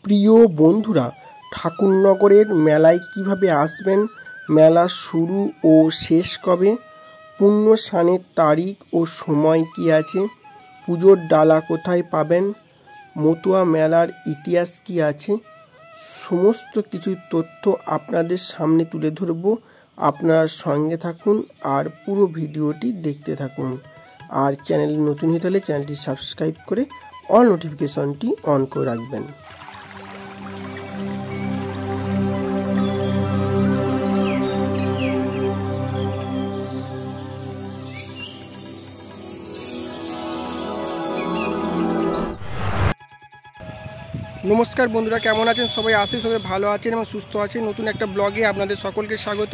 প্রিয় বন্ধুরা, ঠাকুরনগরের মেলায় কিভাবে আসবেন, মেলার শুরু ও শেষ কবে, পুণ্যস্নানের তারিখ ও সময় কি আছে, পুজোর ডালা কোথায় পাবেন, মতুয়া মেলার ইতিহাস কি আছে, সমস্ত কিছু তথ্য আপনাদের সামনে তুলে ধরব। আপনারা সঙ্গে থাকুন আর পুরো ভিডিওটি দেখতে থাকুন। আর চ্যানেলে নতুন হয়ে থাকলে চ্যানেলটি সাবস্ক্রাইব করে অল নোটিফিকেশনটি অন করে রাখবেন। নমস্কার বন্ধুরা, কেমন আছেন সবাই? আশা করি ভালো আছেন এবং সুস্থ আছেন। নতুন একটা ব্লগে আপনাদের সকলকে স্বাগত।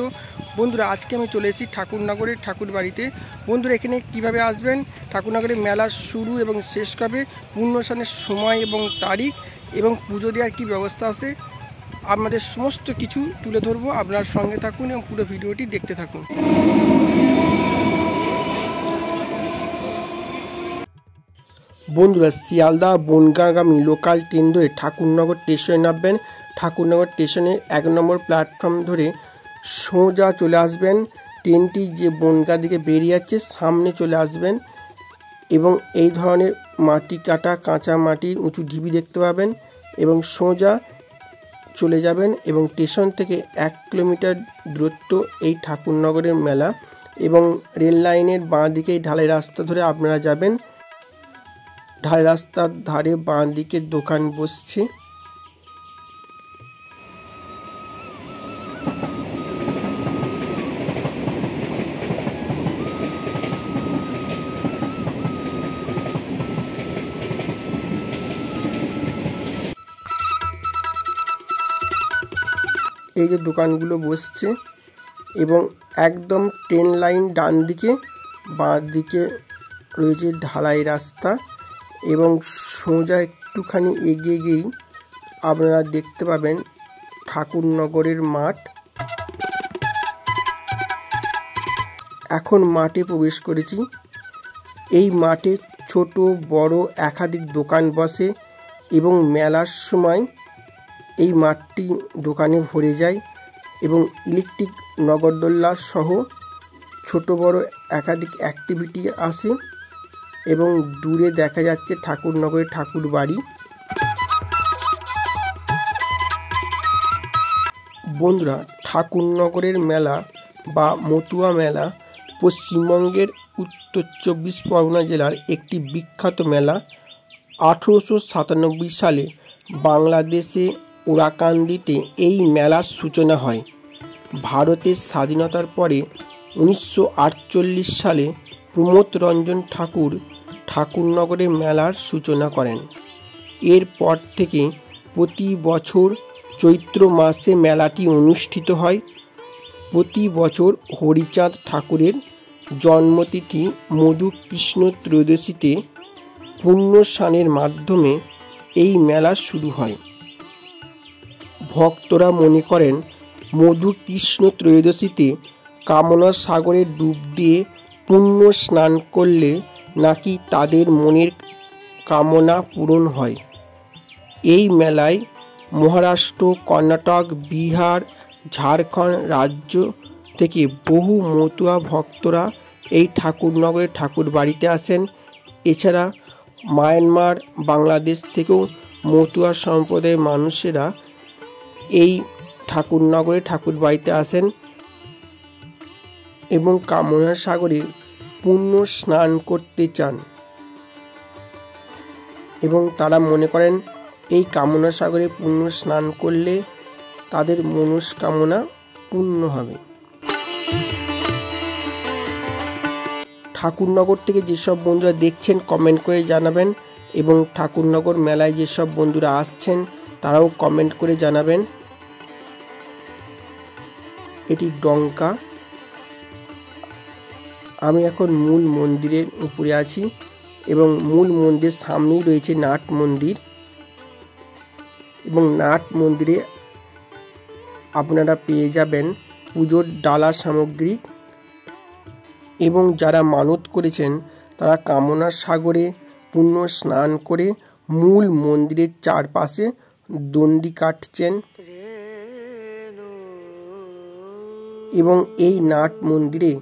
বন্ধুরা, আজকে আমি চলে এসেছি ঠাকুরনগরের ঠাকুর বাড়িতে। বন্ধুরা, এখানে কিভাবে আসবেন, ঠাকুরনগরের মেলার শুরু এবং শেষ কবে, পুণ্যস্নানের সময় এবং তারিখ এবং পুজো দেওয়ার কী ব্যবস্থা আছে, আপনাদের সমস্ত কিছু তুলে ধরবো। আপনার সঙ্গে থাকুন এবং পুরো ভিডিওটি দেখতে থাকুন। বন্ধুরা, শিয়ালদা বনগাঁগামী লোকাল ট্রেন ধরে ঠাকুরনগর স্টেশনে নামবেন। ঠাকুরনগর স্টেশনের 1 নম্বর প্ল্যাটফর্ম ধরে সোজা চলে আসবেন। ট্রেনটি যে বনগাঁ দিকে বেরিয়ে যাচ্ছে সামনে চলে আসবেন এবং এই ধরনের মাটি কাটা কাঁচা মাটির উঁচু ঢিবি দেখতে পাবেন এবং সোজা চলে যাবেন এবং স্টেশন থেকে 1 কিলোমিটার দূরত্ব এই ঠাকুরনগরের মেলা এবং রেল লাইনের বাঁ দিকে ঢালাই রাস্তা ধরে আপনারা যাবেন। ঢালাই রাস্তার ধারে বাঁ দিকে দোকান বসছে। এই যে দোকানগুলো বসছে এবং একদম ট্রেন লাইন ডান দিকে, বাঁ দিকে রয়েছে ঢালাই রাস্তা এবং সোজা একটুখানি এগিয়ে গিয়েই আপনারা দেখতে পাবেন ঠাকুরনগরের মাঠ। এখন মাঠে প্রবেশ করেছি। এই মাঠে ছোট বড় একাধিক দোকান বসে এবং মেলার সময় এই মাঠটি দোকানে ভরে যায় এবং ইলেকট্রিক নগরদোল্লা সহ ছোট বড় একাধিক অ্যাক্টিভিটি আসে এবং দূরে দেখা যাচ্ছে ঠাকুরনগরের ঠাকুর বাড়ি। বন্ধুরা, ঠাকুরনগরের মেলা বা মতুয়া মেলা পশ্চিমবঙ্গের উত্তর 24 পরগনা জেলার একটি বিখ্যাত মেলা। 1897 সালে বাংলাদেশে ওরাকান্দিতে এই মেলার সূচনা হয়। ভারতের স্বাধীনতার পরে 1948 সালে প্রমোদ রঞ্জন ঠাকুর ঠাকুরনগরে মেলার সূচনা করেন। এরপর থেকে প্রতি বছর চৈত্র মাসে মেলাটি অনুষ্ঠিত হয়। প্রতি বছর হরিচাঁদ ঠাকুরের জন্মতিথি মধু কৃষ্ণ ত্রয়োদশীতে পুণ্যস্নানের মাধ্যমে এই মেলা শুরু হয়। ভক্তরা মনে করেন মধু কৃষ্ণ ত্রয়োদশীতে কামনা সাগরে ডুব দিয়ে পুণ্য স্নান করলে নাকি তাদের মনের কামনা পূরণ হয়। এই মেলায় মহারাষ্ট্র, কর্ণাটক, বিহার, ঝাড়খণ্ড রাজ্য থেকে বহু মতুয়া ভক্তরা এই ঠাকুরনগরের ঠাকুর বাড়িতে আসেন। এছাড়া মায়ানমার, বাংলাদেশ থেকেও মতুয়া সম্প্রদায়ের মানুষেরা এই ঠাকুরনগরে ঠাকুর বাড়িতে আসেন এবং কামনা সাগরে পুণ্য স্নান করতে চান এবং তারা মনে করেন এই কামনা সাগরে পুণ্য স্নান করলে তাদের মনস্কামনা পূর্ণ হবে। ঠাকুরনগর থেকে যেসব বন্ধুরা দেখছেন কমেন্ট করে জানাবেন এবং ঠাকুরনগর মেলায় যেসব বন্ধুরা আসছেন তারাও কমেন্ট করে জানাবেন। এটি ডঙ্কা। আমি এখন মূল মন্দিরের উপরে আছি এবং মূল মন্দিরের সামনেই রয়েছে নাট মন্দির এবং নাট মন্দিরে আপনারা পেয়ে যাবেন পুজোর ডালা সামগ্রী এবং যারা মানত করেছেন তারা কামনা সাগরে পুণ্য স্নান করে মূল মন্দিরের চারপাশে দণ্ডি কাটছেন এবং এই নাট মন্দিরে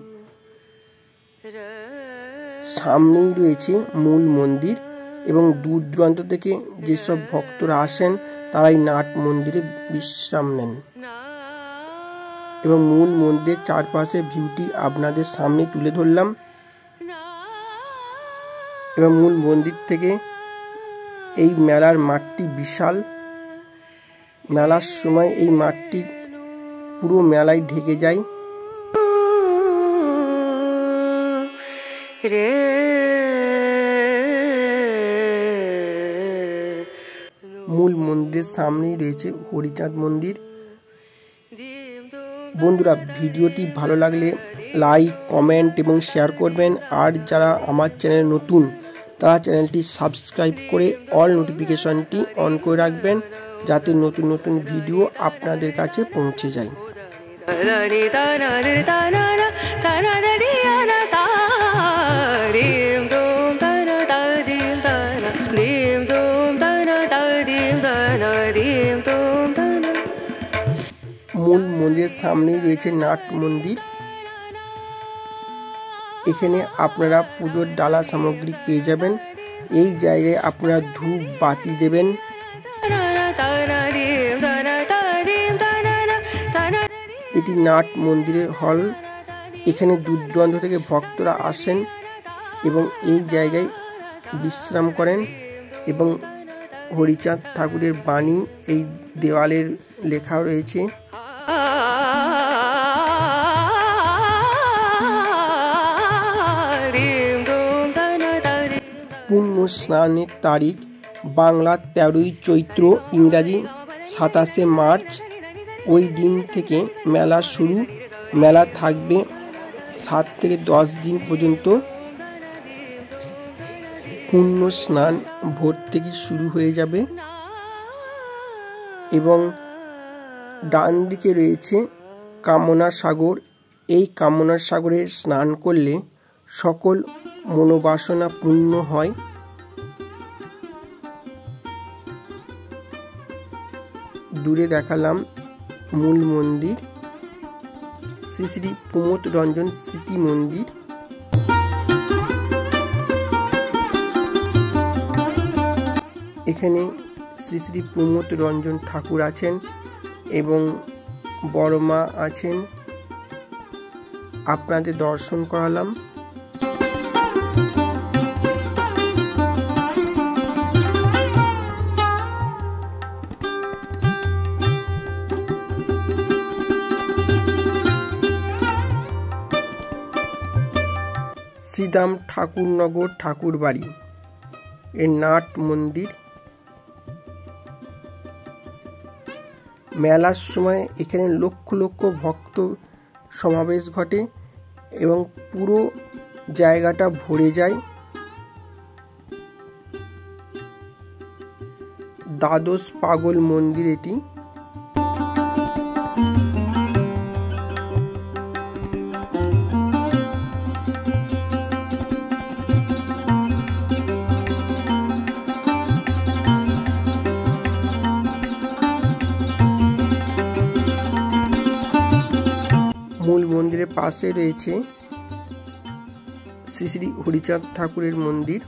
সামনেই রয়েছে মূল মন্দির এবং দূর দূরান্ত থেকে যেসব ভক্তরা আসেন তারা এই নাট মন্দিরে বিশ্রাম নেন এবং মূল মন্দিরের চারপাশে ভিউটি আপনাদের সামনে তুলে ধরলাম এবং মূল মন্দির থেকে এই মেলার মাঠটি বিশাল। মেলার সময় এই মাঠটি পুরো মেলায় ঢেকে যায়। মূল মন্দিরের সামনেই রয়েছে হরিচাঁদ মন্দির। বন্ধুরা, ভিডিওটি ভালো লাগলে লাইক, কমেন্ট এবং শেয়ার করবেন। আর যারা আমার চ্যানেল নতুন তারা চ্যানেলটি সাবস্ক্রাইব করে অল নোটিফিকেশনটি অন করে রাখবেন, যাতে নতুন নতুন ভিডিও আপনাদের কাছে পৌঁছে যায়। মূল মন্দিরের সামনেই রয়েছে নাট মন্দির। এখানে আপনারা পুজোর ডালা সামগ্রী পেয়ে যাবেন। এই জায়গায় আপনারা ধূপ বাতি দেবেন। এটি নাট মন্দিরের হল। এখানে দূর দূরান্ত থেকে ভক্তরা আসেন এবং এই জায়গায় বিশ্রাম করেন এবং হরিচাঁদ ঠাকুরের বাণী এই দেওয়ালের লেখা রয়েছে। পূর্ণ স্নানের তারিখ বাংলা 13ই চৈত্র, ইংরাজি 27শে মার্চ। ওই দিন থেকে মেলা শুরু। মেলা থাকবে 7 থেকে 10 দিন পর্যন্ত। পূর্ণ স্নান ভোর থেকে শুরু হয়ে যাবে এবং ডান দিকে রয়েছে কামনা সাগর। এই কামনা সাগরে স্নান করলে সকল মনোবাসনা পূর্ণ হয়। দূরে দেখালাম মূল মন্দির, শ্রী শ্রী প্রমোদ রঞ্জন স্মৃতি মন্দির। এখানে শ্রী শ্রী প্রমোদ রঞ্জন ঠাকুর আছেন এবং বড় মা আছেন। আপনাদের দর্শন করালাম। শ্রীদাম ঠাকুরনগর ঠাকুরবাড়ি এর নাট মন্দির। মেলার সময় এখানে লক্ষ লক্ষ ভক্ত সমাবেশ ঘটে এবং পুরো জায়গাটা ভরে যায়। দ্বাদশ পাগল মন্দির এটি। মূল মন্দিরের পাশে রয়েছে শ্রী শ্রী হরিচাঁদ ঠাকুরের মন্দির।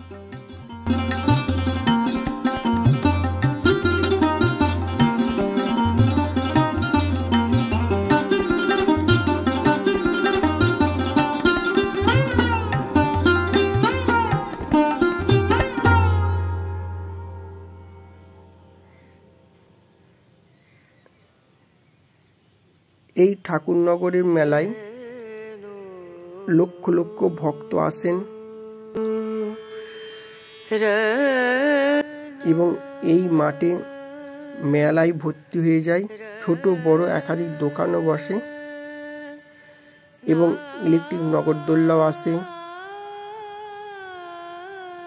এই ঠাকুরনগরের মেলায় লক্ষ লক্ষ ভক্ত আসেন এবং এই মাঠে মেলায় ভর্তি হয়ে যায়। ছোট বড় একাধিক দোকানও বসে এবং ইলেকট্রিক নগরদোল্লাও আসে।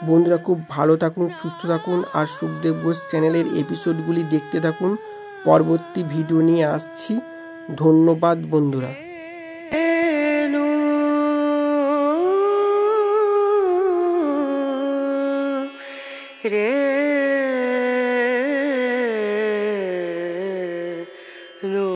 বন্ধুরা, খুব ভালো থাকুন, সুস্থ থাকুন আর সুখদেব ঘোষ চ্যানেলের এপিসোডগুলি দেখতে থাকুন। পরবর্তী ভিডিও নিয়ে আসছি। ধন্যবাদ বন্ধুরা। রে নো